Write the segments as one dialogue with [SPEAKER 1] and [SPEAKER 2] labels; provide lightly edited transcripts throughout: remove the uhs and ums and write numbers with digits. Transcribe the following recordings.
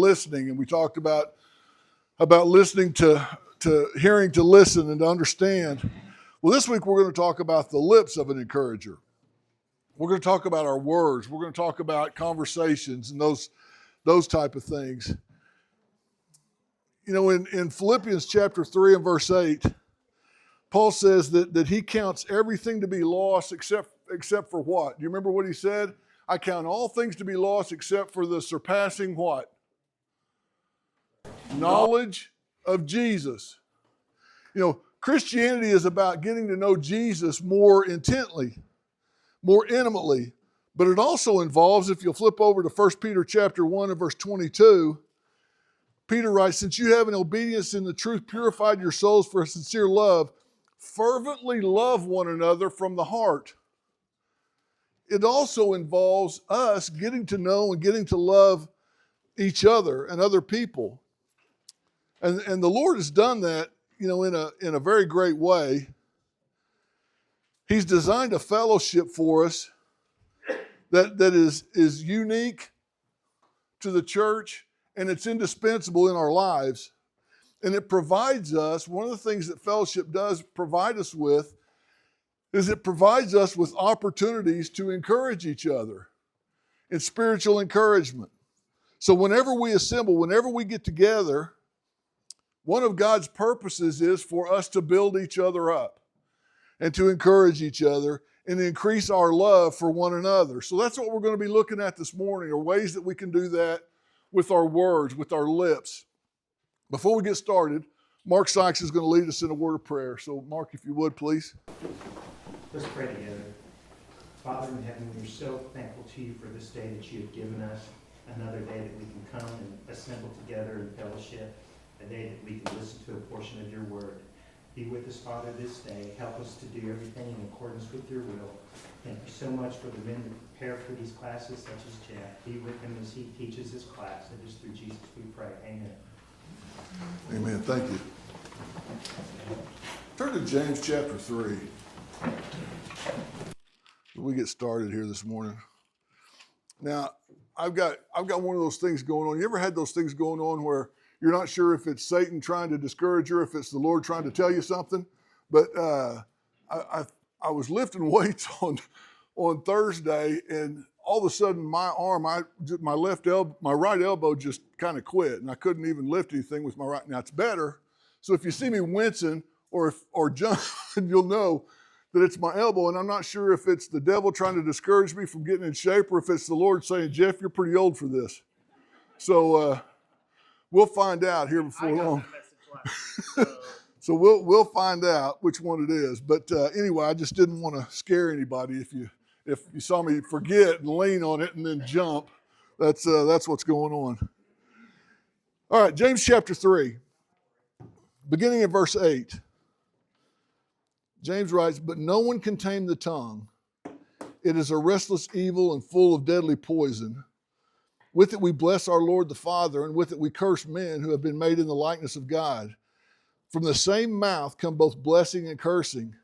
[SPEAKER 1] listening, and we talked about listening to hearing to listen and to understand. Well, this week we're going to talk about the lips of an encourager. We're going to talk about our words. We're going to talk about conversations and those type of things. You know, in Philippians chapter 3 and verse 8, Paul says that he counts everything to be lost except for what? Do you remember what he said? I count all things to be lost except for the surpassing what? Knowledge of Jesus. You know, Christianity is about getting to know Jesus more intently, more intimately. But it also involves, if you'll flip over to 1 Peter chapter 1 and verse 22, Peter writes, since you have in obedience in the truth purified your souls for a sincere love, fervently love one another from the heart. It also involves us getting to know and getting to love each other and other people. And the Lord has done that, you know, in a very great way. He's designed a fellowship for us that is unique to the church, and it's indispensable in our lives. And it provides us, one of the things that fellowship does provide us with, is it provides us with opportunities to encourage each other in spiritual encouragement. So whenever we assemble, whenever we get together, one of God's purposes is for us to build each other up and to encourage each other and increase our love for one another. So that's what we're going to be looking at this morning, are ways that we can do that with our words, with our lips. Before we get started, Mark Sykes is going to lead us in a word of prayer. So Mark, if you would, please.
[SPEAKER 2] Let's pray together. Father in heaven, we're so thankful to you for this day that you have given us, another day that we can come and assemble together in fellowship, a day that we can listen to a portion of your word. Be with us, Father, this day. Help us to do everything in accordance with your will. Thank you so much for the men that prepare for these classes, such as Jack. Be with him as he teaches his class. It is through Jesus we pray. Amen.
[SPEAKER 1] Amen. Thank you. Turn to James chapter 3. We get started here this morning. Now, I've got one of those things going on. You ever had those things going on where you're not sure if it's Satan trying to discourage you or if it's the Lord trying to tell you something? But I was lifting weights on Thursday, and all of a sudden my arm, my right elbow just kind of quit, and I couldn't even lift anything with my right. Now it's better. So if you see me wincing or jumping, you'll know that it's my elbow, and I'm not sure if it's the devil trying to discourage me from getting in shape or if it's the Lord saying, Jeff, you're pretty old for this. So we'll find out here before long. So we'll find out which one it is. But anyway, I just didn't want to scare anybody. If you saw me forget and lean on it and then jump, that's what's going on. All right, James chapter 3, beginning at verse 8. James writes, but no one can tame the tongue. It is a restless evil and full of deadly poison. With it we bless our Lord the Father, and with it we curse men who have been made in the likeness of God. From the same mouth come both blessing and cursing.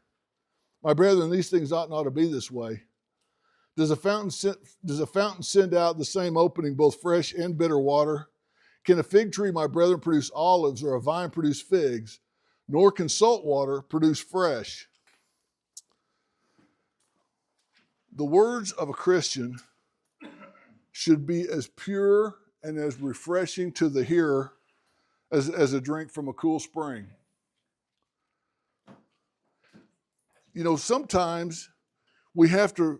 [SPEAKER 1] My brethren, these things ought not to be this way. Does a fountain send out the same opening, both fresh and bitter water? Can a fig tree, my brethren, produce olives, or a vine produce figs? Nor can salt water produce fresh. The words of a Christian should be as pure and as refreshing to the hearer as a drink from a cool spring. You know, sometimes we have to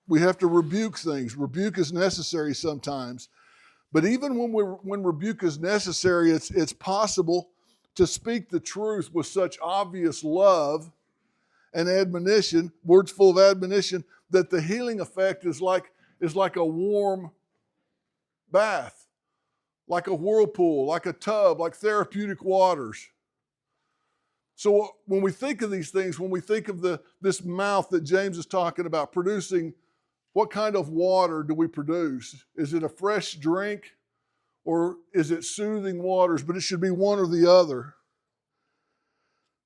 [SPEAKER 1] rebuke things. Rebuke is necessary sometimes. But even when rebuke is necessary, it's possible to speak the truth with such obvious love and admonition, words full of admonition, that the healing effect is like a warm bath, like a whirlpool, like a tub, like therapeutic waters. So when we think of these things, when we think of this mouth that James is talking about producing, what kind of water do we produce? Is it a fresh drink or is it soothing waters? But it should be one or the other.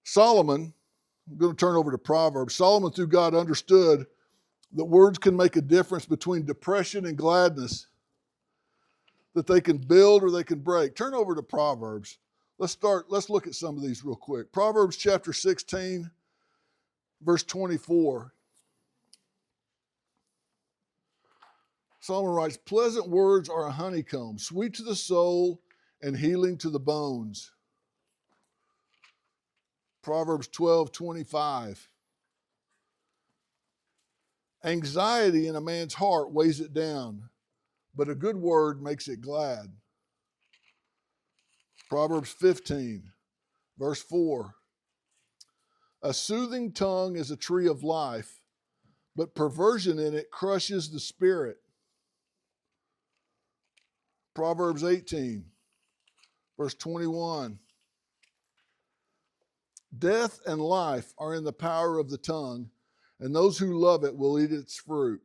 [SPEAKER 1] Solomon, I'm going to turn over to Proverbs. Solomon, through God, understood that words can make a difference between depression and gladness. that they can build or they can break. Turn over to Proverbs. Let's look at some of these real quick. Proverbs chapter 16, verse 24. Solomon writes, pleasant words are a honeycomb, sweet to the soul and healing to the bones. Proverbs 12:25. Anxiety in a man's heart weighs it down, but a good word makes it glad. Proverbs 15, verse 4. A soothing tongue is a tree of life, but perversion in it crushes the spirit. Proverbs 18, verse 21. Death and life are in the power of the tongue, and those who love it will eat its fruit.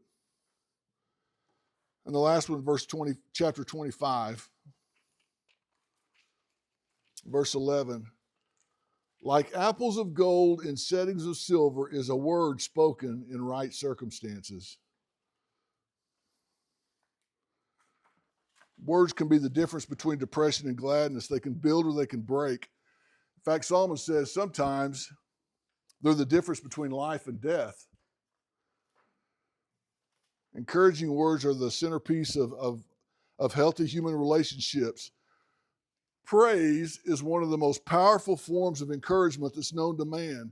[SPEAKER 1] And the last one, chapter 25, verse 11. Like apples of gold in settings of silver is a word spoken in right circumstances. Words can be the difference between depression and gladness. They can build or they can break. In fact, Solomon says sometimes they're the difference between life and death. Encouraging words are the centerpiece of healthy human relationships. Praise is one of the most powerful forms of encouragement that's known to man.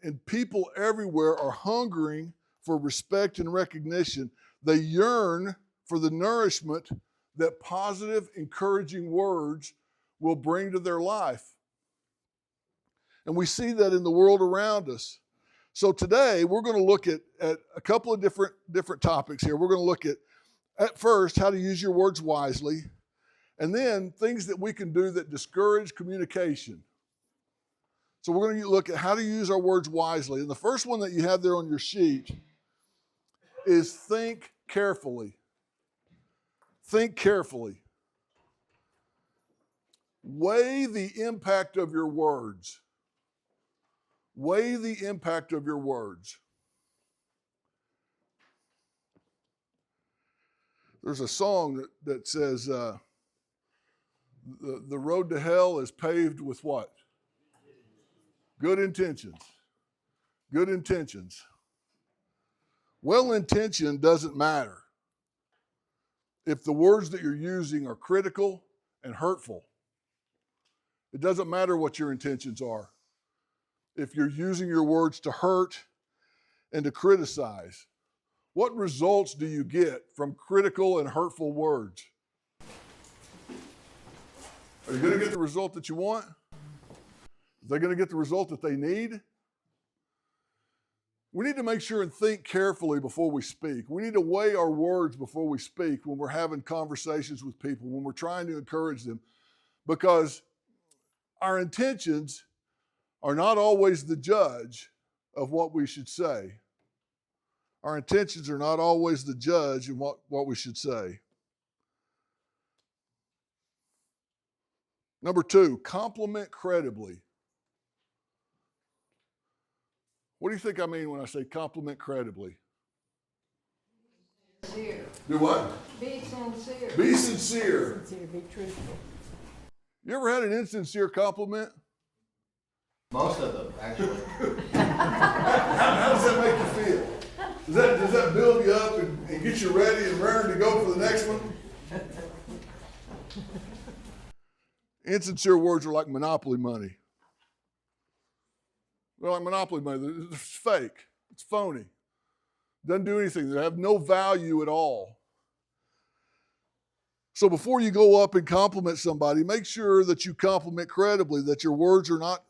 [SPEAKER 1] And people everywhere are hungering for respect and recognition. They yearn for the nourishment that positive, encouraging words will bring to their life. And we see that in the world around us. So today, we're going to look at a couple of different topics here. We're going to look at first, how to use your words wisely, and then things that we can do that discourage communication. So we're going to look at how to use our words wisely. And the first one that you have there on your sheet is think carefully. Think carefully. Weigh the impact of your words. Weigh the impact of your words. There's a song that says, the road to hell is paved with what? Good intentions. Good intentions. Well-intentioned doesn't matter if the words that you're using are critical and hurtful. It doesn't matter what your intentions are. If you're using your words to hurt and to criticize, what results do you get from critical and hurtful words? Are you going to get the result that you want? Are they going to get the result that they need? We need to make sure and think carefully before we speak. We need to weigh our words before we speak when we're having conversations with people, when we're trying to encourage them, because our intentions are not always the judge of what we should say. Our intentions are not always the judge of what we should say. Number 2, compliment credibly. What do you think I mean when I say compliment credibly?
[SPEAKER 3] Sincere.
[SPEAKER 1] Do what?
[SPEAKER 3] Be sincere.
[SPEAKER 1] Be sincere.
[SPEAKER 3] Sincere, be truthful.
[SPEAKER 1] You ever had an insincere compliment?
[SPEAKER 4] Most of them, actually.
[SPEAKER 1] How does that make you feel? Does that build you up and get you ready and raring to go for the next one? Insincere words are like monopoly money. They're like monopoly money. It's fake. It's phony. Doesn't do anything. They have no value at all. So before you go up and compliment somebody, make sure that you compliment credibly, that your words are not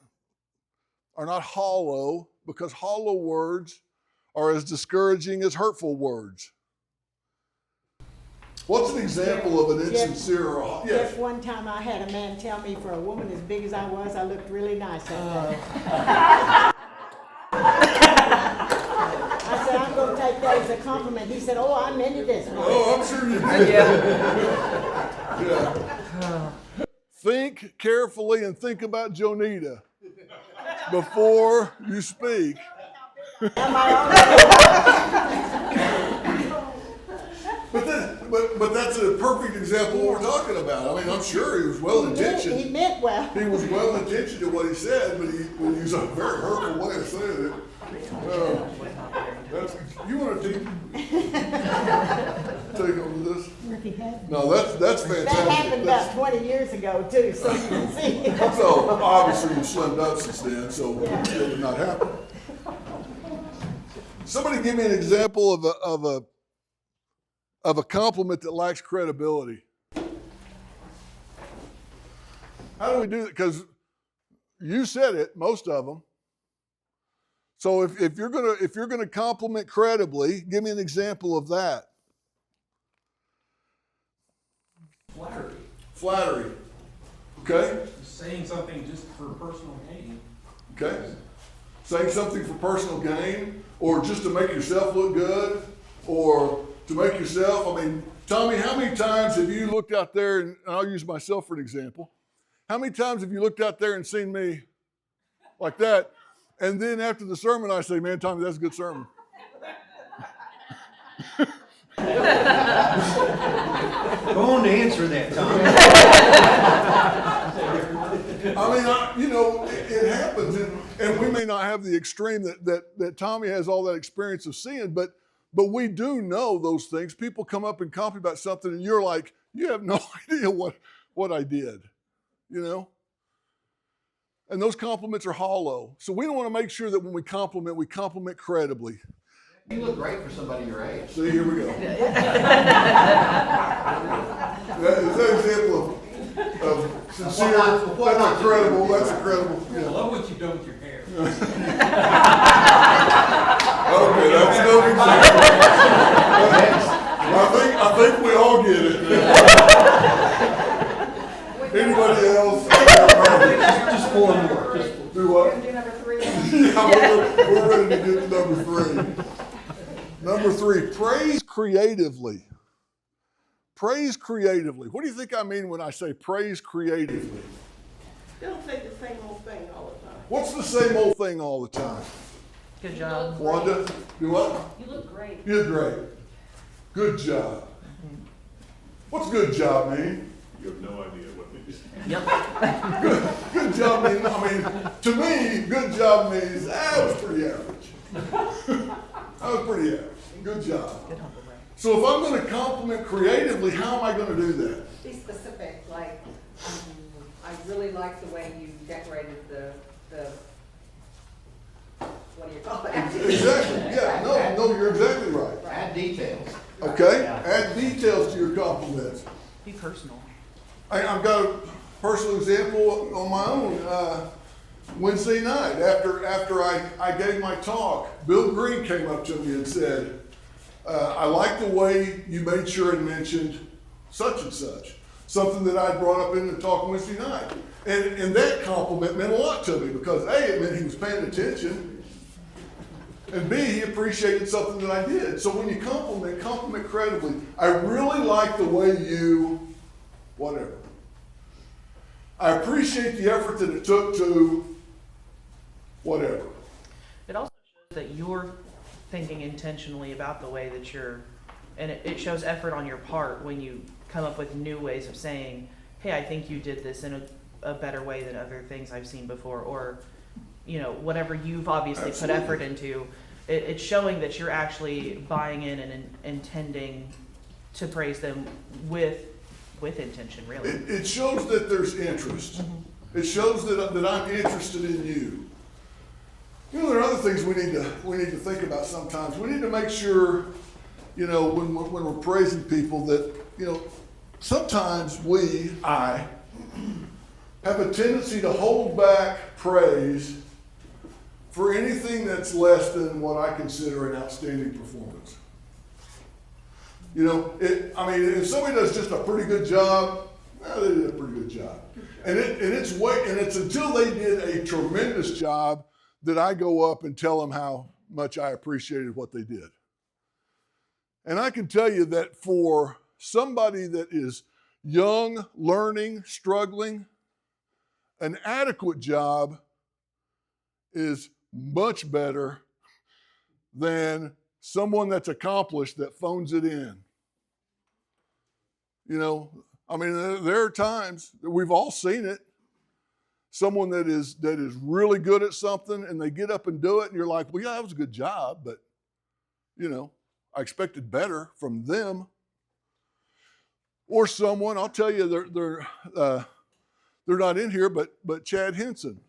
[SPEAKER 1] hollow, because hollow words are as discouraging as hurtful words. What's an example of an insincere? Yes.
[SPEAKER 3] Just one time I had a man tell me for a woman as big as I was, I looked really nice that day. I said, I'm going to take that as a compliment. He said, oh, I meant it this way.
[SPEAKER 1] Oh, I'm sure you did. Yeah. Think carefully and think about Jonita before you speak.
[SPEAKER 3] Am I all right?
[SPEAKER 1] but that's a perfect example of what we're talking about. I mean, I'm sure he was well
[SPEAKER 3] He
[SPEAKER 1] intentioned.
[SPEAKER 3] meant well.
[SPEAKER 1] He was well intentioned in what he said, but he used a very hurtful way of saying it. You want to take over this? No, that's fantastic.
[SPEAKER 3] That happened about 20 years ago too, so you can see.
[SPEAKER 1] So obviously you've slimmed up since then, so it did not happen. Somebody give me an example of a compliment that lacks credibility. How do we do that? Because you said it, most of them. So if you're gonna compliment credibly, give me an example of that. Flattery. Okay.
[SPEAKER 5] Saying something just for personal gain.
[SPEAKER 1] Okay. Saying something for personal gain, or just to make yourself look good, or to make yourself, I mean, Tommy, how many times have you looked out there, and I'll use myself for an example, how many times have you looked out there and seen me like that, and then after the sermon I say, man, Tommy, that's a good sermon.
[SPEAKER 2] Go on to answer that, Tom.
[SPEAKER 1] I mean, it happens, and we may not have the extreme that Tommy has all that experience of seeing, but we do know those things. People come up and compliment about something, and you're like, you have no idea what I did, And those compliments are hollow. So we don't want to make sure that when we compliment credibly.
[SPEAKER 4] You look great for somebody your age.
[SPEAKER 1] See, here we go. Is that an example of sincere? That's incredible. That's incredible.
[SPEAKER 5] I love what you've done with your hair.
[SPEAKER 1] Okay, that's no example. I think we all get it. Anybody else?
[SPEAKER 2] Just four more.
[SPEAKER 1] Do what?
[SPEAKER 6] Do number 3.
[SPEAKER 1] Yeah, we're ready to get to number 3. Number 3, praise creatively. Praise creatively. What do you think I mean when I say praise creatively?
[SPEAKER 6] Don't say the same old thing all the time.
[SPEAKER 1] What's the same old thing all the time?
[SPEAKER 7] Good job.
[SPEAKER 1] Wanda, do what?
[SPEAKER 6] You look great.
[SPEAKER 1] You did great. Good job. What's good job mean?
[SPEAKER 8] You have no idea what it is.
[SPEAKER 7] Yep.
[SPEAKER 1] Good job means, to me, good job means, that was pretty average. That was pretty average. Good job.
[SPEAKER 7] Good humble brag.
[SPEAKER 1] So if I'm going to compliment creatively, how am I going to do that?
[SPEAKER 6] Be specific, like, I really like the way you decorated the what do you call it?
[SPEAKER 1] Exactly. Yeah. No, you're exactly right.
[SPEAKER 4] Add details.
[SPEAKER 1] Okay?
[SPEAKER 2] Yeah.
[SPEAKER 1] Add details to your compliments.
[SPEAKER 7] Be personal.
[SPEAKER 1] I've got a personal example on my own. Wednesday night, after I gave my talk, Bill Green came up to me and said, I like the way you made sure and mentioned such and such. Something that I brought up in the talk Wednesday night. And that compliment meant a lot to me because A, it meant he was paying attention, and B, he appreciated something that I did. So when you compliment credibly. I really like the way you, whatever. I appreciate the effort that it took to, whatever.
[SPEAKER 7] It also shows that you're thinking intentionally about the way that and it shows effort on your part when you come up with new ways of saying, hey, I think you did this in a better way than other things I've seen before, or, whatever you've obviously
[SPEAKER 1] Absolutely.
[SPEAKER 7] put effort into. It's showing that you're actually buying in and intending to praise them with intention, really.
[SPEAKER 1] It shows that there's interest.
[SPEAKER 7] Mm-hmm.
[SPEAKER 1] It shows that I'm interested in you. There are other things we need to think about sometimes. We need to make sure, when we're praising people that, sometimes I have a tendency to hold back praise for anything that's less than what I consider an outstanding performance. If somebody does just a pretty good job, they did a pretty good job. And it's until they did a tremendous job that I go up and tell them how much I appreciated what they did. And I can tell you that for somebody that is young, learning, struggling, an adequate job is much better than someone that's accomplished that phones it in. You know, I mean, there are times that we've all seen it. Someone that is really good at something and they get up and do it, and you're like, well, yeah, that was a good job, but you know, I expected better from them. Or someone, I'll tell you, they're not in here, but Chad Henson.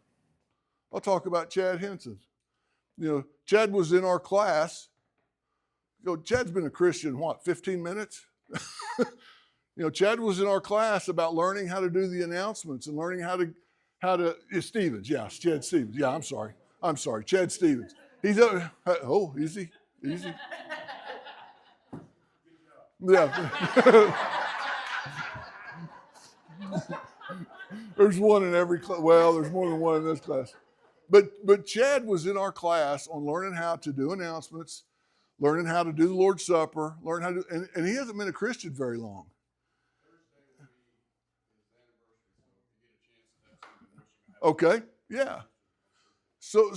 [SPEAKER 1] I'll talk about Chad Henson. You know, Chad was in our class. You know, Chad's been a Christian, 15 minutes? You know, Chad was in our class about learning how to do the announcements and learning how to Stevens, yeah, Chad Stevens. Yeah, I'm sorry, Chad Stevens. He's easy. Yeah. There's one in every class. Well, there's more than one in this class. But Chad was in our class on learning how to do announcements, learning how to do the Lord's Supper, and he hasn't been a Christian very long. Okay, yeah. So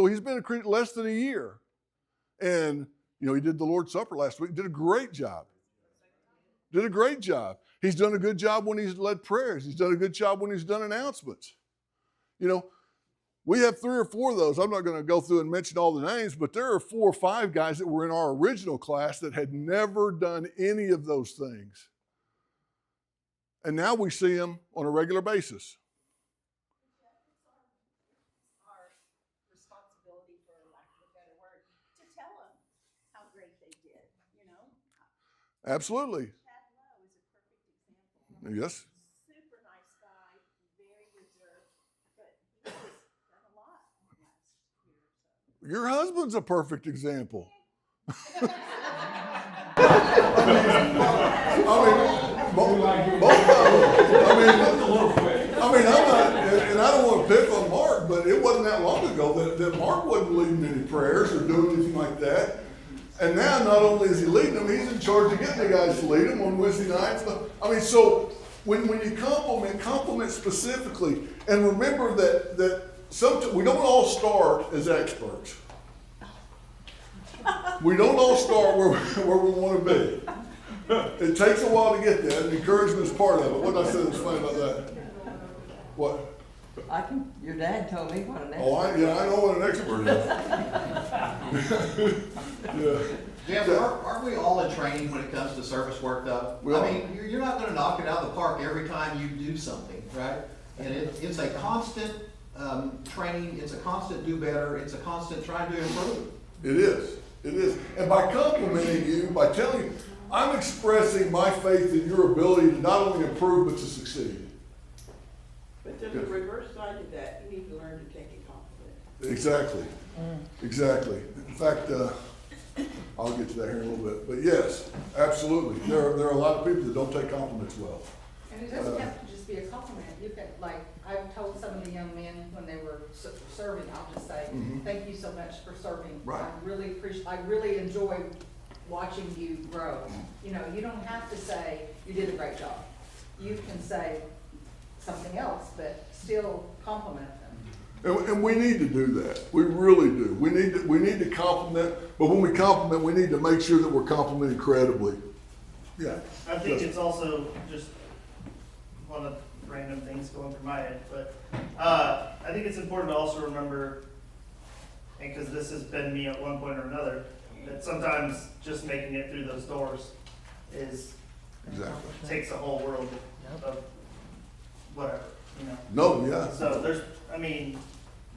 [SPEAKER 1] he's been a Christian less than a year, and you know he did the Lord's Supper last week. Did a great job. He's done a good job when he's led prayers. He's done a good job when he's done announcements. You know, we have 3 or 4 of those. I'm not going to go through and mention all the names, but there are 4 or 5 guys that were in our original class that had never done any of those things. And now we see them on a regular basis.
[SPEAKER 9] Our responsibility, for lack of a better word, to tell them how great they did, you know?
[SPEAKER 1] Absolutely.
[SPEAKER 9] Chad Lowe is a perfect example.
[SPEAKER 1] Yes.
[SPEAKER 9] Super nice guy, very reserved, but he's done a lot in the last year or so.
[SPEAKER 1] Your husband's a perfect example. Both of them. I'm not, and I don't want to pick on Mark, but it wasn't that long ago that Mark wasn't leading any prayers or doing anything like that. And now, not only is he leading them, he's in charge of getting the guys to lead them on Wednesday nights. I mean, so when you compliment specifically, and remember that sometimes we don't all start as experts. We don't all start where we want to be. It takes a while to get there, and encouragement is part of it. What did I say that's funny about that? What?
[SPEAKER 3] Your dad told me what an expert.
[SPEAKER 1] I know what an expert is. Yeah.
[SPEAKER 4] Jeff, aren't we all in training when it comes to service work, though?
[SPEAKER 1] We are.
[SPEAKER 4] I mean, you're not going to knock it out of the park every time you do something, right? And it's a constant training. It's a constant do better. It's a constant trying to improve.
[SPEAKER 1] It is. And by complimenting you, by telling you, I'm expressing my faith in your ability to not only improve, but to succeed.
[SPEAKER 3] But there's a reverse side to that. You need to learn to take a compliment.
[SPEAKER 1] Exactly. In fact, I'll get to that here in a little bit. But yes, absolutely. There are a lot of people that don't take compliments well.
[SPEAKER 6] And it doesn't have to just be a compliment. You can, like, I've told some of the young men when they were serving, I'll just say, thank you so much for serving.
[SPEAKER 1] Right.
[SPEAKER 6] I really enjoy watching you grow. You know, you don't have to say, you did a great job. You can say something else, but still compliment them.
[SPEAKER 1] And we need to do that. We really do. We need to compliment, but when we compliment, we need to make sure that we're complimenting credibly. Yeah.
[SPEAKER 10] I think it's also just one of the random things going through my head, but I think it's important to also remember, and because this has been me at one point or another, that sometimes just making it through those doors takes a whole world of whatever, you know.
[SPEAKER 1] No, yeah.
[SPEAKER 10] So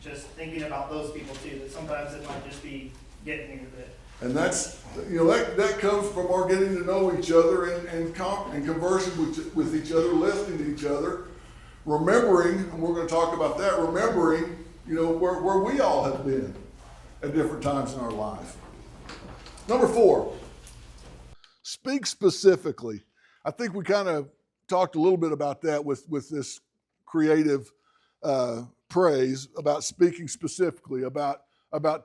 [SPEAKER 10] just thinking about those people too, that sometimes it might just be getting you a bit.
[SPEAKER 1] And that's, that comes from our getting to know each other and conversing with each other, listening to each other, remembering, and we're going to talk about that, remembering, where we all have been at different times in our life. Number 4, speak specifically. I think we kind of talked a little bit about that with this creative praise, about speaking specifically, about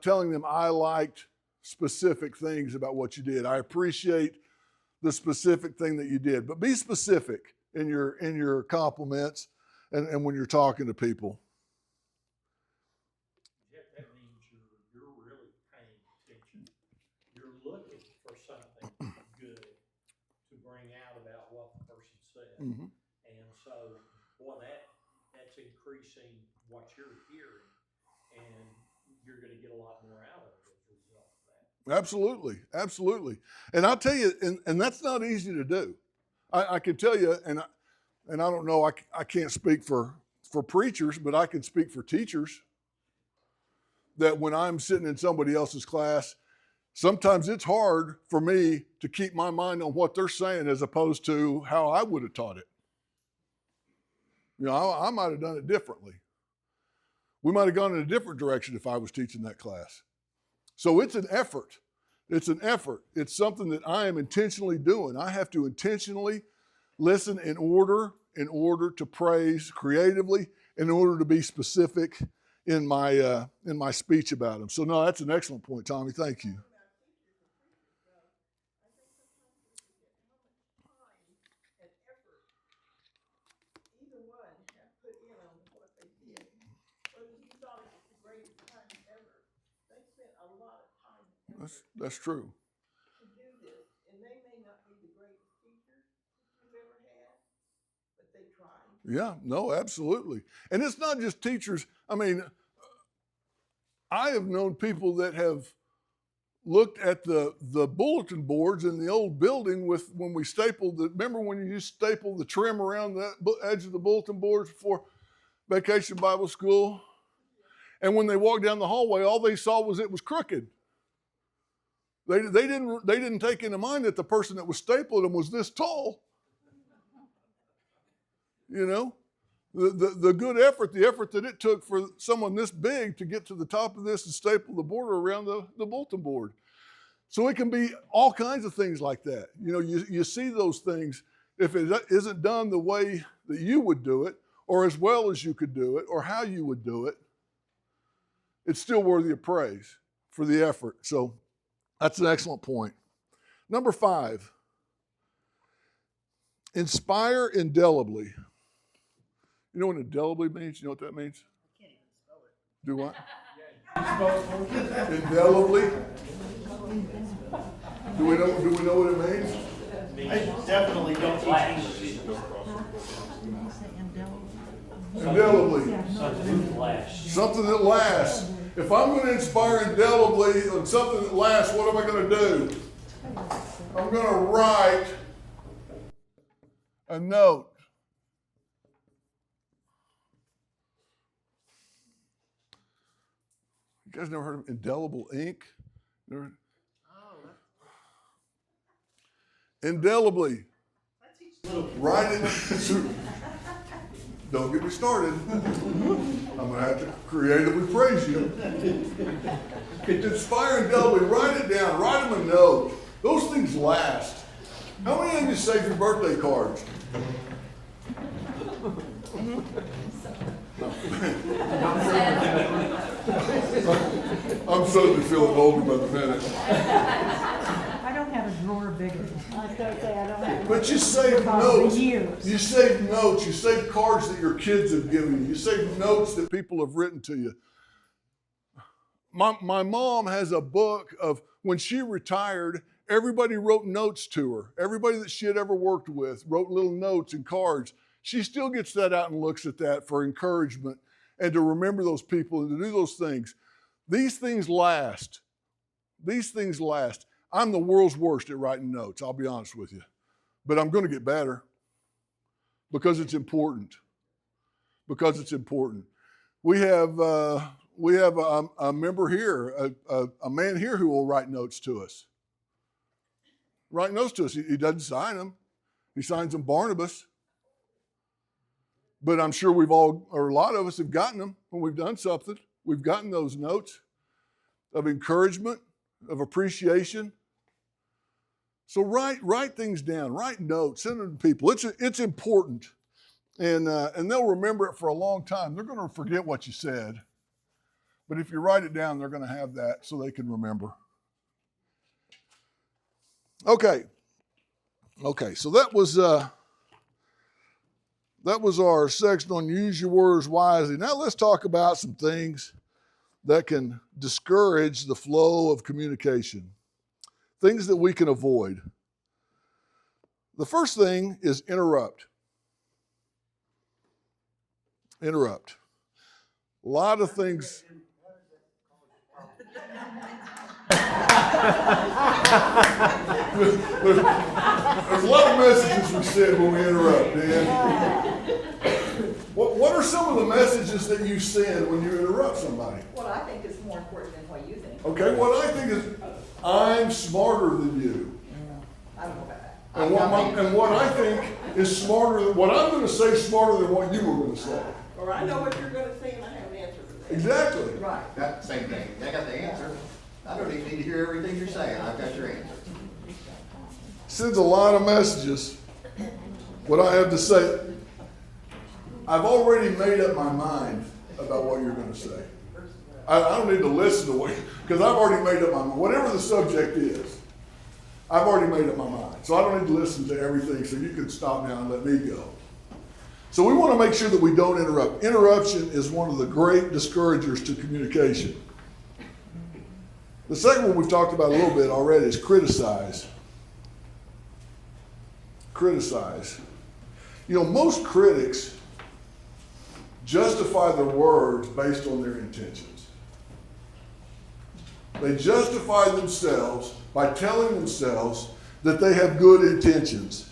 [SPEAKER 1] telling them I liked specific things about what you did. I appreciate the specific thing that you did, but be specific in your compliments and when you're talking to people.
[SPEAKER 11] That means you're really paying attention. You're looking for something good to bring out about what the person
[SPEAKER 1] Mhm.
[SPEAKER 11] And so, boy, that's increasing what you're hearing, and you're gonna get a lot more out of it as a result of that.
[SPEAKER 1] Absolutely, absolutely. And I'll tell you, and that's not easy to do. I can tell you, and I don't know, I can't speak for preachers, but I can speak for teachers, that when I'm sitting in somebody else's class, sometimes it's hard for me to keep my mind on what they're saying as opposed to how I would have taught it. You know, I might have done it differently. We might have gone in a different direction if I was teaching that class. So it's an effort. It's an effort. It's something that I am intentionally doing. I have to intentionally listen in order to praise creatively, in order to be specific in my speech about them. So no, that's an excellent point, Tommy. Thank you.
[SPEAKER 3] Either one have put in on what they did. Whether you thought it was the greatest time ever, they spent a lot of time and effort
[SPEAKER 1] That's true.
[SPEAKER 3] to do this, and they may not be the greatest teachers that you've ever had, but they tried.
[SPEAKER 1] Yeah, no, absolutely. And it's not just teachers. I mean, I have known people that have looked at the bulletin boards in the old building with, when we stapled remember when you used to staple the trim around the edge of the bulletin boards for Vacation Bible School? And when they walked down the hallway, all they saw was it was crooked. They didn't take into mind that the person that was stapling them was this tall. You know, the good effort, the effort that it took for someone this big to get to the top of this and staple the border around the bulletin board. So it can be all kinds of things like that. You know, you see those things. If it isn't done the way that you would do it, or as well as you could do it, or how you would do it, it's still worthy of praise for the effort. So that's an excellent point. Number 5, inspire indelibly. You know what indelibly means? You know what that means?
[SPEAKER 10] I can't even spell it.
[SPEAKER 1] Do what? Indelibly? Do we know what it means?
[SPEAKER 10] I definitely don't teach English.
[SPEAKER 1] Indelibly. Something that lasts. If I'm going to inspire indelibly on something that lasts, what am I going to do? I'm going to write a note. You guys never heard of indelible ink? Never? Indelibly. Write it. Don't get me started. I'm going to have to creatively praise you. Inspire indelibly. Write it down. Write them a note. Those things last. How many of you save your birthday cards? I'm suddenly feeling older by the minute.
[SPEAKER 9] I don't have a drawer bigger.
[SPEAKER 3] I was gonna say, I don't have.
[SPEAKER 1] But you save
[SPEAKER 9] For
[SPEAKER 1] notes.
[SPEAKER 9] years.
[SPEAKER 1] You save notes. You save cards that your kids have given you. You save notes that people have written to you. My mom has a book of when she retired, everybody wrote notes to her. Everybody that she had ever worked with wrote little notes and cards. She still gets that out and looks at that for encouragement and to remember those people and to do those things. These things last. These things last. I'm the world's worst at writing notes, I'll be honest with you. But I'm going to get better because it's important. Because it's important. We have a member here, a man here who will write notes to us. Write notes to us. He doesn't sign them. He signs them Barnabas. But I'm sure we've all, or a lot of us have gotten them when we've done something. We've gotten those notes of encouragement, of appreciation. So write things down, write notes, send them to people. It's important. And they'll remember it for a long time. They're going to forget what you said. But if you write it down, they're going to have that so they can remember. Okay, so that was our section on use your words wisely. Now let's talk about some things that can discourage the flow of communication. Things that we can avoid. The first thing is interrupt. Interrupt. A lot of things. There's a lot of messages we send when we interrupt, Dan. What are some of the messages that you send when you interrupt somebody?
[SPEAKER 6] What I think is more important than what you think.
[SPEAKER 1] Okay, what I think is, I'm smarter than you.
[SPEAKER 6] I don't know about that.
[SPEAKER 1] And what I think is smarter than, what I'm gonna say is smarter than what you were gonna say.
[SPEAKER 3] Or I know what you're gonna say and I have an answer for that.
[SPEAKER 1] Exactly.
[SPEAKER 6] Right.
[SPEAKER 4] That same thing. I got the answer. I don't even need to hear everything you're saying. I've got your answer.
[SPEAKER 1] Sends a lot of messages. What I have to say, I've already made up my mind about what you're gonna say. I don't need to listen to what, because I've already made up my mind. Whatever the subject is, I've already made up my mind. So I don't need to listen to everything, so you can stop now and let me go. So we want to make sure that we don't interrupt. Interruption is one of the great discouragers to communication. The second one we've talked about a little bit already is criticize. Criticize. You know, most critics justify their words based on their intentions. They justify themselves by telling themselves that they have good intentions.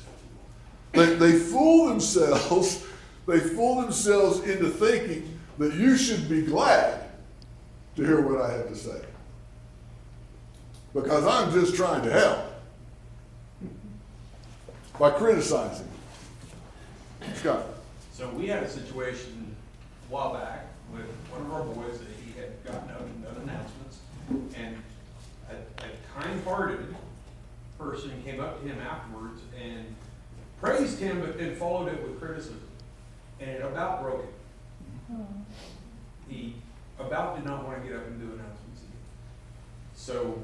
[SPEAKER 1] They fool themselves. They fool themselves into thinking that you should be glad to hear what I have to say, because I'm just trying to help by criticizing. Scott.
[SPEAKER 5] So we had a situation a while back with one of our boys that he had gotten up and done announcements, and a kind-hearted person came up to him afterwards and praised him, but then followed it with criticism, and it about broke him. He about did not want to get up and do announcements again. So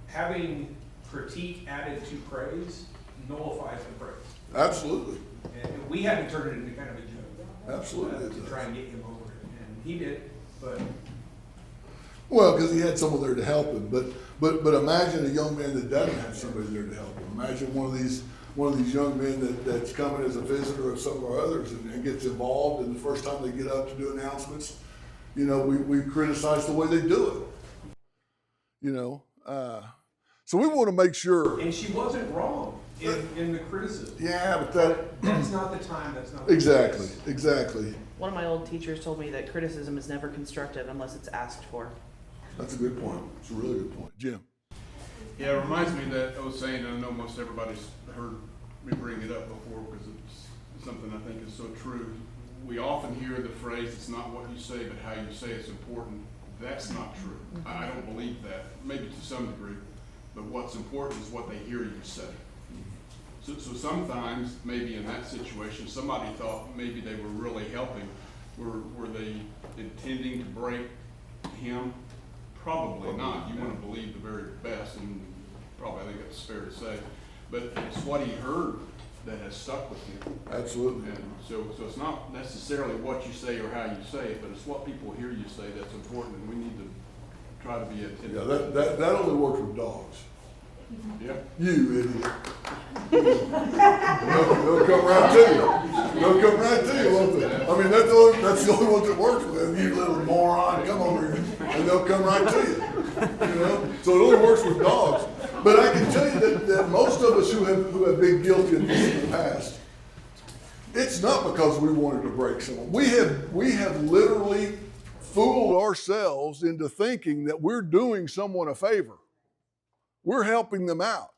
[SPEAKER 5] having critique added to praise nullifies the praise.
[SPEAKER 1] Absolutely.
[SPEAKER 5] And we had to turn it into kind of a joke.
[SPEAKER 1] Absolutely.
[SPEAKER 5] To try and get him over it, and he did, but.
[SPEAKER 1] Well, because he had someone there to help him. But imagine a young man that doesn't have somebody there to help him. Imagine one of these young men that's coming as a visitor of some of our others and gets involved, and the first time they get up to do announcements, you know, we criticize the way they do it. You know, so we want to make sure.
[SPEAKER 5] And she wasn't wrong in the criticism.
[SPEAKER 1] Yeah, but
[SPEAKER 5] that's not the time. That's not the
[SPEAKER 1] exactly,
[SPEAKER 5] place.
[SPEAKER 1] exactly.
[SPEAKER 7] One of my old teachers told me that criticism is never constructive unless it's asked for.
[SPEAKER 1] That's a good point. It's a really good point. Jim.
[SPEAKER 8] Yeah, it reminds me that I was saying, and I know most everybody's heard me bring it up before because it's something I think is so true. We often hear the phrase, it's not what you say, but how you say it's important. That's not true. I don't believe that, maybe to some degree, but what's important is what they hear you say. So sometimes, maybe in that situation, somebody thought maybe they were really helping. Were they intending to break him? Probably not. You want to believe the very best, and probably I think that's fair to say. But it's what he heard that has stuck with him.
[SPEAKER 1] Absolutely.
[SPEAKER 8] And so it's not necessarily what you say or how you say it, but it's what people hear you say that's important, and we need to try to be attentive.
[SPEAKER 1] Yeah, that only works with dogs.
[SPEAKER 8] Yeah.
[SPEAKER 1] You idiot. They'll come right to you. They'll come right to you, won't they? I mean, that's the only ones that works with them. You little moron, come over here, and they'll come right to you. You know, so it only works with dogs. But I can tell you that most of us who have been guilty of this in the past, it's not because we wanted to break someone. We have literally fooled ourselves into thinking that we're doing someone a favor. We're helping them out.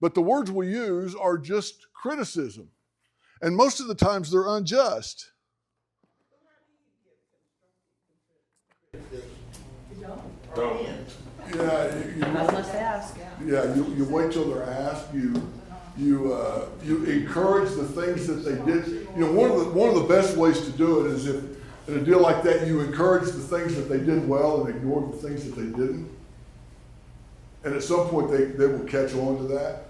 [SPEAKER 1] But the words we use are just criticism. And most of the times they're unjust.
[SPEAKER 8] Don't.
[SPEAKER 1] Yeah,
[SPEAKER 7] Unless they ask.
[SPEAKER 1] you wait till they're asked. You encourage the things that they did. You know, one of the best ways to do it is if in a deal like that you encourage the things that they did well and ignore the things that they didn't. And at some point they will catch on to that.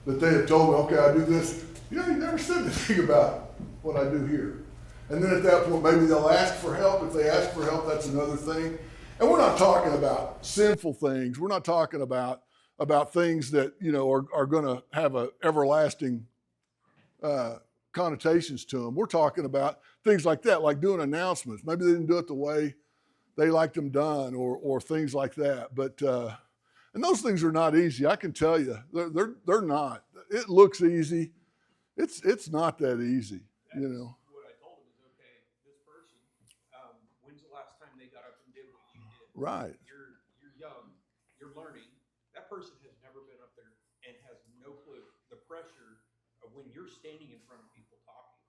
[SPEAKER 1] That they have told me, okay, I do this. You know, you never said anything about what I do here. And then at that point, maybe they'll ask for help. If they ask for help, that's another thing. And we're not talking about sinful things. We're not talking about things that, you know, are going to have an everlasting connotations to them. We're talking about things like that, like doing announcements. Maybe they didn't do it the way they liked them done, or things like that. But and those things are not easy. I can tell you, they're not. It looks easy. It's not that easy, you know.
[SPEAKER 5] What I told him is, okay, this person, when's the last time they got up and did what you did?
[SPEAKER 1] Right.
[SPEAKER 5] You're young, you're learning. That person has never been up there and has no clue the pressure of when you're standing in front of people talking.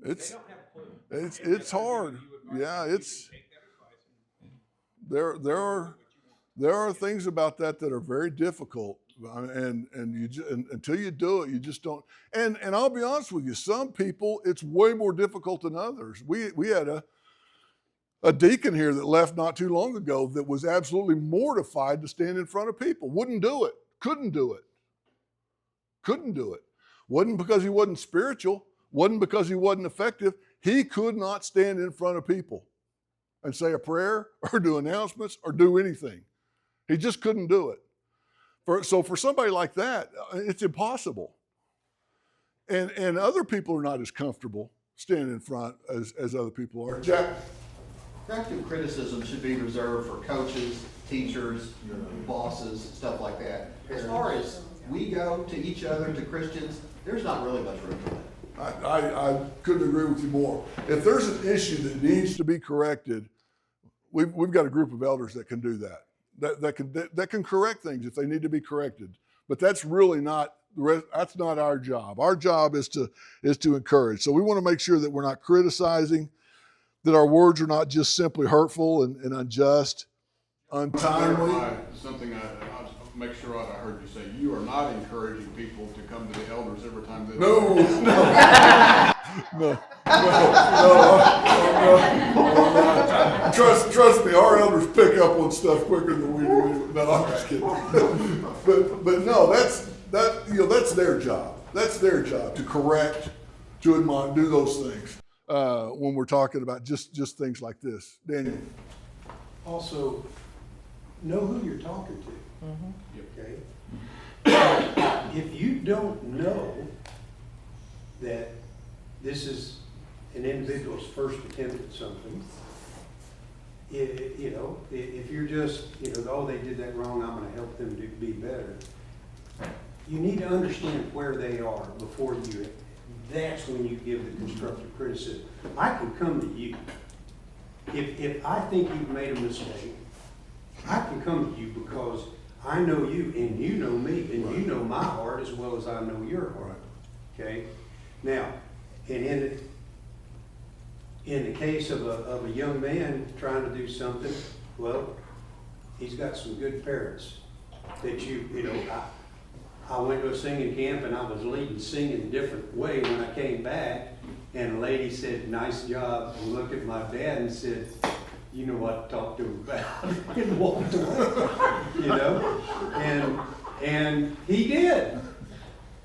[SPEAKER 5] They don't have a clue.
[SPEAKER 1] It's hard. Yeah, it's there are things about that are very difficult, and until you do it, you just don't. And I'll be honest with you, some people it's way more difficult than others. We had a deacon here that left not too long ago that was absolutely mortified to stand in front of people. Wouldn't do it. Couldn't do it. Wasn't because he wasn't spiritual. Wasn't because he wasn't effective. He could not stand in front of people and say a prayer or do announcements or do anything. He just couldn't do it. So for somebody like that, it's impossible. And other people are not as comfortable standing in front as other people are. Jack?
[SPEAKER 4] Constructive criticism should be reserved for coaches, teachers, bosses, stuff like that. As far as we go to each other, to Christians, there's not really much room for that.
[SPEAKER 1] I couldn't agree with you more. If there's an issue that needs to be corrected, we've got a group of elders that can do that. That can correct things if they need to be corrected. But that's really not that's not our job. Our job is to encourage. So we want to make sure that we're not criticizing, that our words are not just simply hurtful and unjust, untimely.
[SPEAKER 8] Something I'll make sure I heard you say. You are not encouraging people to come to the elders every time they
[SPEAKER 1] No. Trust me, our elders pick up on stuff quicker than we do. No, I'm just kidding. but no, that's their job. That's their job to correct, to admonish, do those things. When we're talking about just things like this. Daniel.
[SPEAKER 12] Also, know who you're talking to. Okay? If you don't know that this is an individual's first attempt at something, if you're just, oh, they did that wrong, I'm going to help them to be better. You need to understand where they are before you. That's when you give the constructive criticism. I can come to you. If I think you've made a mistake, I can come to you because I know you and you know me and you know my heart as well as I know your heart. Okay? Now, and in the case of a young man trying to do something, well, he's got some good parents that I went to a singing camp and I was leading singing a different way when I came back, and a lady said, "Nice job," and looked at my dad and said, "You know what to talk to him about," and walked away, and he did.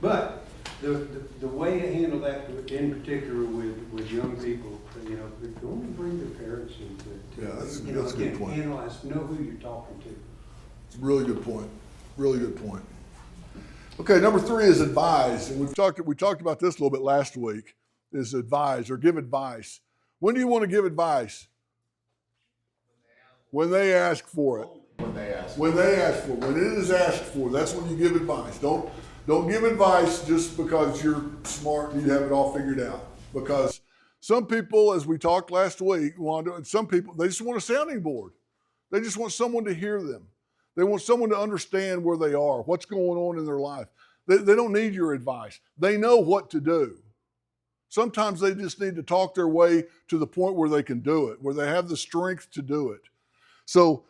[SPEAKER 12] But the way to handle that in particular with young people, don't bring their parents into it.
[SPEAKER 1] Yeah, that's a good point.
[SPEAKER 12] Analyze, know who you're talking to.
[SPEAKER 1] It's a really good point. Really good point. Okay, number 3 is advise, and we talked about this a little bit last week. Is advise or give advice. When do you want to give advice? When they ask for it.
[SPEAKER 4] When they ask
[SPEAKER 1] for it. When it is asked for, that's when you give advice. Don't give advice just because you're smart and you have it all figured out. Because some people, as we talked last week, some people, they just want a sounding board. They just want someone to hear them. They want someone to understand where they are, what's going on in their life. They don't need your advice. They know what to do. Sometimes they just need to talk their way to the point where they can do it, where they have the strength to do it. So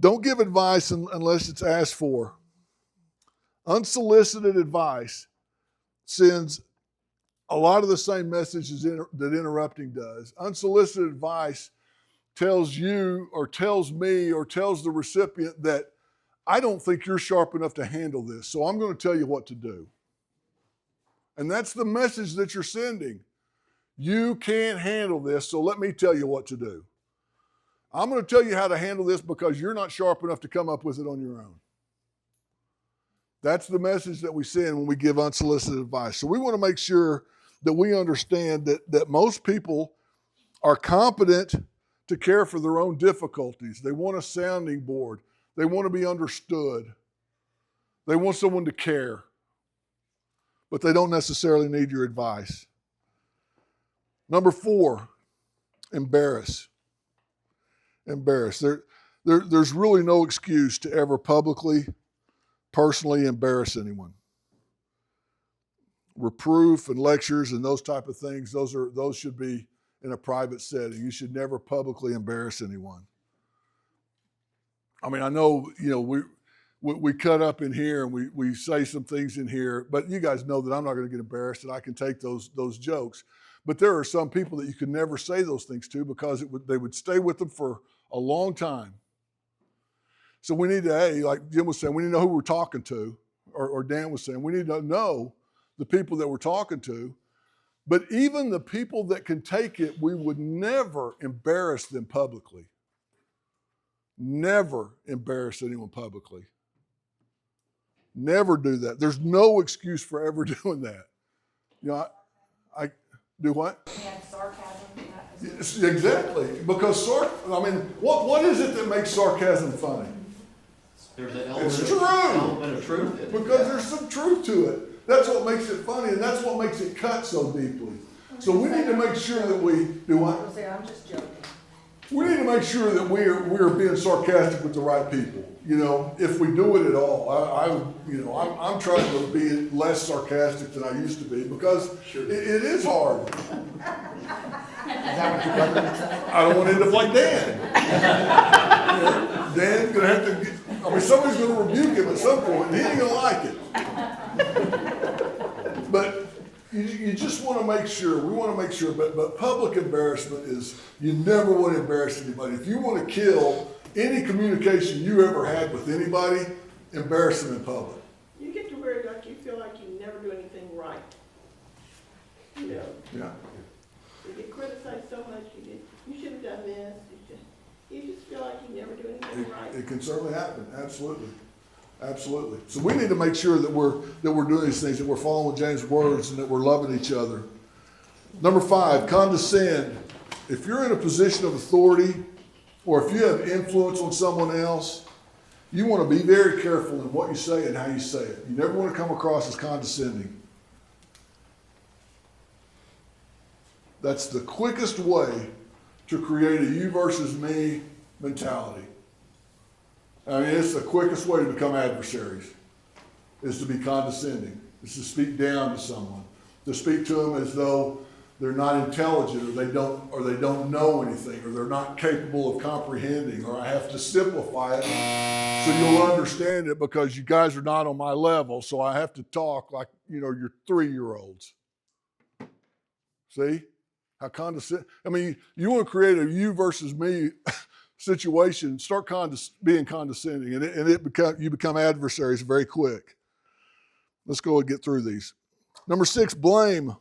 [SPEAKER 1] don't give advice unless it's asked for. Unsolicited advice sends a lot of the same messages that interrupting does. Unsolicited advice tells you or tells me or tells the recipient that I don't think you're sharp enough to handle this, so I'm going to tell you what to do. And that's the message that you're sending. You can't handle this, so let me tell you what to do. I'm going to tell you how to handle this because you're not sharp enough to come up with it on your own. That's the message that we send when we give unsolicited advice. So we want to make sure that we understand that most people are competent to care for their own difficulties. They want a sounding board. They want to be understood. They want someone to care. But they don't necessarily need your advice. Number 4, embarrass. Embarrass. There's really no excuse to ever publicly, personally embarrass anyone. Reproof and lectures and those type of things, those should be in a private setting. You should never publicly embarrass anyone. I mean, I know, we cut up in here and we say some things in here, but you guys know that I'm not going to get embarrassed and I can take those jokes. But there are some people that you can never say those things to because they would stay with them for a long time. So we need to, like Jim was saying, we need to know who we're talking to, or Dan was saying, we need to know the people that we're talking to. But even the people that can take it, we would never embarrass them publicly. Never embarrass anyone publicly. Never do that. There's no excuse for ever doing that. I do what?
[SPEAKER 6] And sarcasm.
[SPEAKER 1] Yes, exactly. Because what is it that makes sarcasm funny?
[SPEAKER 4] There's an
[SPEAKER 1] It's true.
[SPEAKER 4] element of truth in it.
[SPEAKER 1] Because there's some truth to it. That's what makes it funny, and that's what makes it cut so deeply. So we need to make sure that we do what?
[SPEAKER 6] I'm just joking.
[SPEAKER 1] We need to make sure that we are being sarcastic with the right people. If we do it at all, I'm trying to be less sarcastic than I used to be because it is hard. I don't want to end up like Dan. Dan's gonna have to somebody's gonna rebuke him at some point, and he ain't gonna like it. But you just want to make sure, but public embarrassment is, you never want to embarrass anybody. If you want to kill any communication you ever had with anybody, embarrass them in public.
[SPEAKER 3] You get to where like you feel like you never do anything right.
[SPEAKER 1] Yeah.
[SPEAKER 3] You get criticized so much, you should have done this, you just feel like you never do anything right.
[SPEAKER 1] It can certainly happen, absolutely. Absolutely. So we need to make sure that we're doing these things, that we're following James' words, and that we're loving each other. Number 5, condescend. If you're in a position of authority, or if you have influence on someone else, you want to be very careful in what you say and how you say it. You never want to come across as condescending. That's the quickest way to create a you versus me mentality. I mean, it's the quickest way to become adversaries, is to be condescending, is to speak down to someone, to speak to them as though they're not intelligent, or they don't know anything, or they're not capable of comprehending, or I have to simplify it so you'll understand it because you guys are not on my level, so I have to talk like, you're 3-year-olds. See? How condescending. I mean, you want to create a you versus me situation, start being condescending, and you become adversaries very quick. Let's go and get through these. Number 6, blame.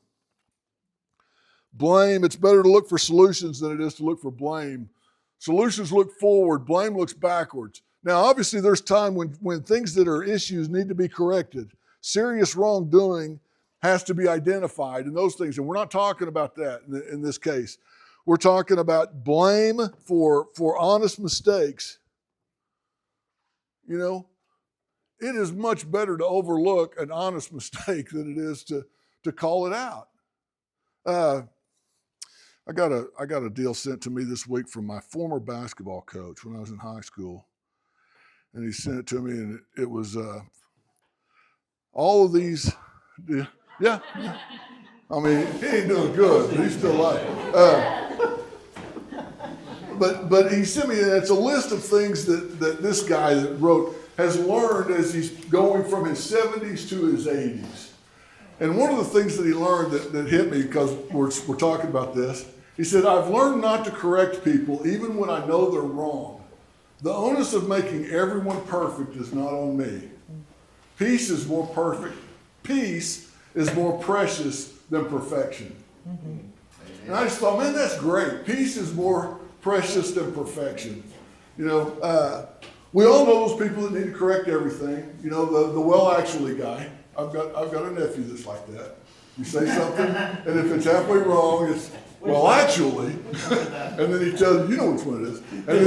[SPEAKER 1] Blame. It's better to look for solutions than it is to look for blame. Solutions look forward. Blame looks backwards. Now, obviously, there's time when things that are issues need to be corrected. Serious wrongdoing has to be identified and those things, and we're not talking about that in this case. We're talking about blame for honest mistakes. It is much better to overlook an honest mistake than it is to call it out. I got a deal sent to me this week from my former basketball coach when I was in high school, and he sent it to me, and it was all of these. Yeah. I mean, he ain't doing good, but he's still alive. But he sent me, and it's a list of things that this guy that wrote has learned as he's going from his 70s to his 80s. And one of the things that he learned that hit me, because we're talking about this, he said, I've learned not to correct people even when I know they're wrong. The onus of making everyone perfect is not on me. Peace is more precious than perfection. Mm-hmm. And I just thought, man, that's great. Peace is more precious than perfection. We all know those people that need to correct everything. The well actually guy. I've got a nephew that's like that. You say something, and if it's halfway wrong, it's, well, actually, and then he tells you, you know which one it is. And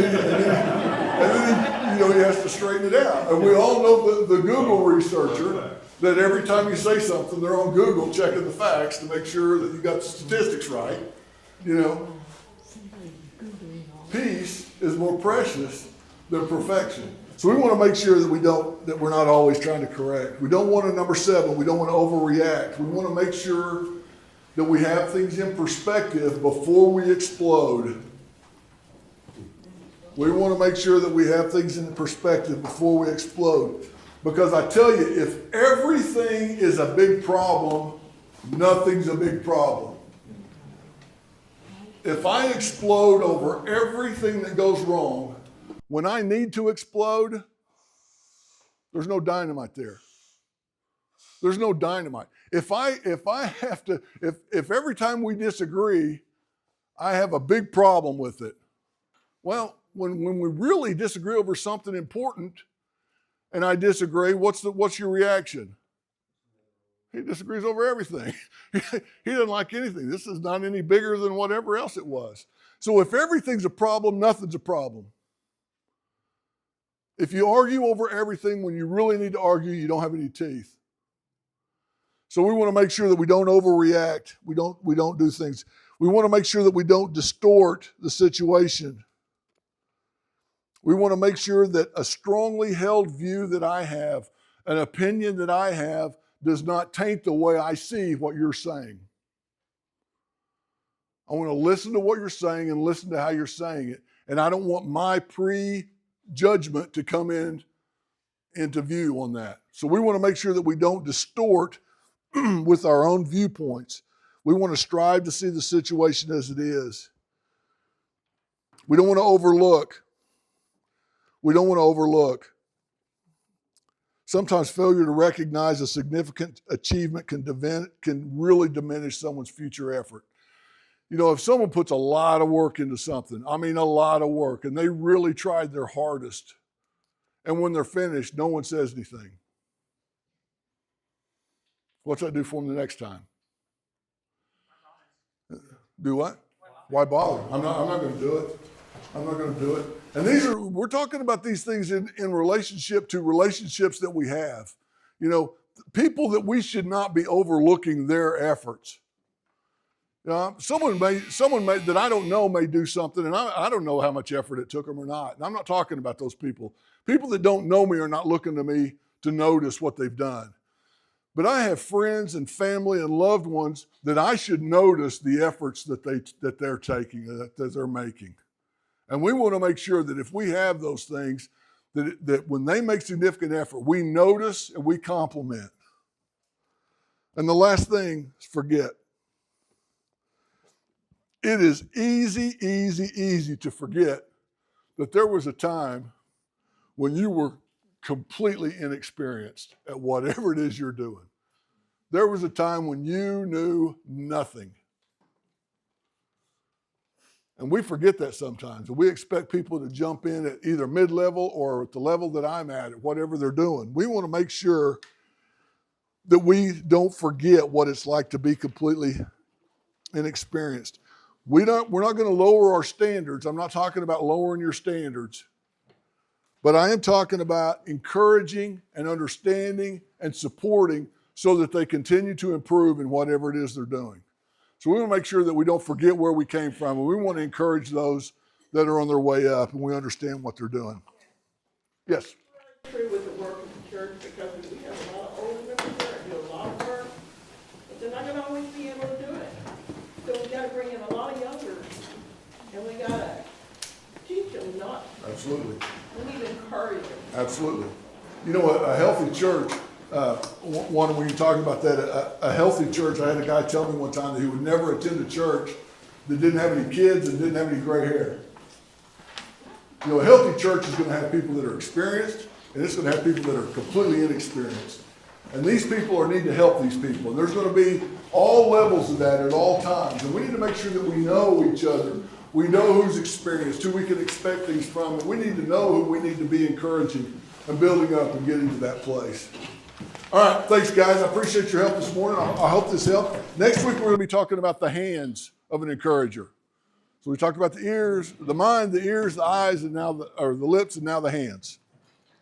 [SPEAKER 1] then he has to straighten it out. And we all know the Google researcher, that every time you say something, they're on Google checking the facts to make sure that you got the statistics right. Peace is more precious than perfection. So we want to make sure that we're not always trying to correct. We don't want to, number 7, we don't want to overreact. We want to make sure that we have things in perspective before we explode. We want to make sure that we have things in perspective before we explode. Because I tell you, if everything is a big problem, nothing's a big problem. If I explode over everything that goes wrong, when I need to explode, there's no dynamite there. There's no dynamite. If every time we disagree, I have a big problem with it. Well, when we really disagree over something important, and I disagree, what's your reaction? He disagrees over everything. He doesn't like anything. This is not any bigger than whatever else it was. So if everything's a problem, nothing's a problem. If you argue over everything when you really need to argue, you don't have any teeth. So we want to make sure that we don't overreact. We don't do things. We want to make sure that we don't distort the situation. We want to make sure that a strongly held view that I have, an opinion that I have, does not taint the way I see what you're saying. I want to listen to what you're saying and listen to how you're saying it. And I don't want my prejudgment to come into view on that. So we want to make sure that we don't distort with our own viewpoints. We want to strive to see the situation as it is. We don't want to overlook. We don't want to overlook. Sometimes failure to recognize a significant achievement can really diminish someone's future effort. If someone puts a lot of work into something, a lot of work, and they really tried their hardest, and when they're finished, no one says anything. What's that do for them the next time? Do what? Why bother? I'm not going to do it. I'm not going to do it. And we're talking about these things in relationship to relationships that we have. People that we should not be overlooking their efforts. Someone may that I don't know may do something, and I don't know how much effort it took them or not. And I'm not talking about those people. People that don't know me are not looking to me to notice what they've done. But I have friends and family and loved ones that I should notice the efforts that they're taking, that they're making. And we want to make sure that if we have those things, that when they make significant effort, we notice and we compliment. And the last thing is forget. It is easy to forget that there was a time when you were completely inexperienced at whatever it is you're doing. There was a time when you knew nothing. And we forget that sometimes. We expect people to jump in at either mid-level or at the level that I'm at whatever they're doing. We want to make sure that we don't forget what it's like to be completely inexperienced. We're not going to lower our standards. I'm not talking about lowering your standards. But I am talking about encouraging and understanding and supporting so that they continue to improve in whatever it is they're doing. So we want to make sure that we don't forget where we came from, and we want to encourage those that are on their way up, and we understand what they're doing. Yes?
[SPEAKER 3] True with the work of the church, because we have a lot of older members there that do a lot of work, but they're not going to always be able to do it. So we got to bring in a lot of younger, and we got to teach them not.
[SPEAKER 1] Absolutely.
[SPEAKER 3] We need to encourage them.
[SPEAKER 1] Absolutely. A healthy church, when you're talking about that, a healthy church, I had a guy tell me one time that he would never attend a church that didn't have any kids and didn't have any gray hair. A healthy church is going to have people that are experienced, and it's going to have people that are completely inexperienced. And these people need to help these people. And there's going to be all levels of that at all times. And we need to make sure that we know each other. We know who's experienced, who we can expect things from, and we need to know who we need to be encouraging and building up and getting to that place. All right, thanks, guys. I appreciate your help this morning. I hope this helped. Next week, we're going to be talking about the hands of an encourager. So we talked about the ears, the mind, the ears, the eyes, and now the lips, and now the hands.